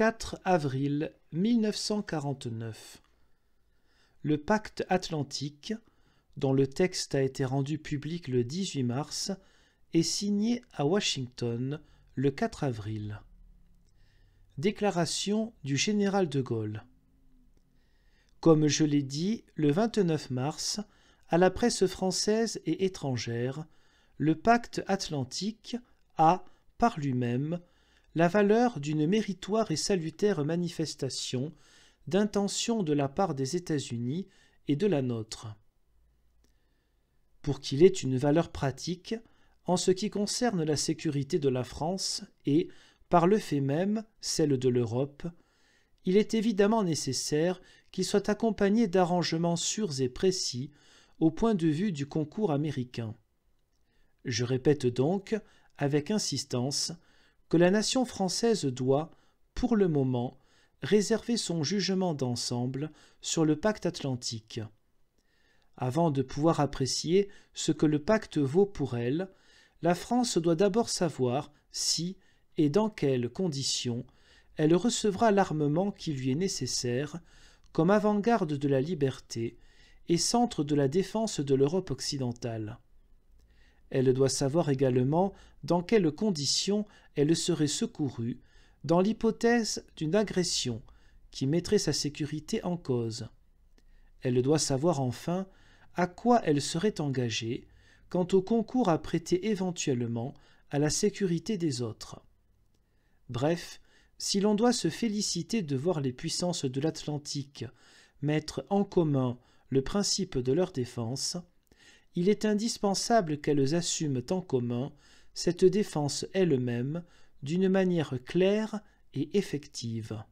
4 avril 1949. Le pacte atlantique, dont le texte a été rendu public le 18 mars, est signé à Washington le 4 avril. Déclaration du général de Gaulle. Comme je l'ai dit le 29 mars, à la presse française et étrangère, le pacte atlantique a, par lui-même, la valeur d'une méritoire et salutaire manifestation d'intention de la part des États-Unis et de la nôtre. Pour qu'il ait une valeur pratique, en ce qui concerne la sécurité de la France et, par le fait même, celle de l'Europe, il est évidemment nécessaire qu'il soit accompagné d'arrangements sûrs et précis au point de vue du concours américain. Je répète donc, avec insistance, que la nation française doit, pour le moment, réserver son jugement d'ensemble sur le pacte atlantique. Avant de pouvoir apprécier ce que le pacte vaut pour elle, la France doit d'abord savoir si et dans quelles conditions elle recevra l'armement qui lui est nécessaire comme avant-garde de la liberté et centre de la défense de l'Europe occidentale. Elle doit savoir également dans quelles conditions elle serait secourue dans l'hypothèse d'une agression qui mettrait sa sécurité en cause. Elle doit savoir enfin à quoi elle serait engagée quant au concours à prêter éventuellement à la sécurité des autres. Bref, si l'on doit se féliciter de voir les puissances de l'Atlantique mettre en commun le principe de leur défense, il est indispensable qu'elles assument en commun cette défense elle-même d'une manière claire et effective.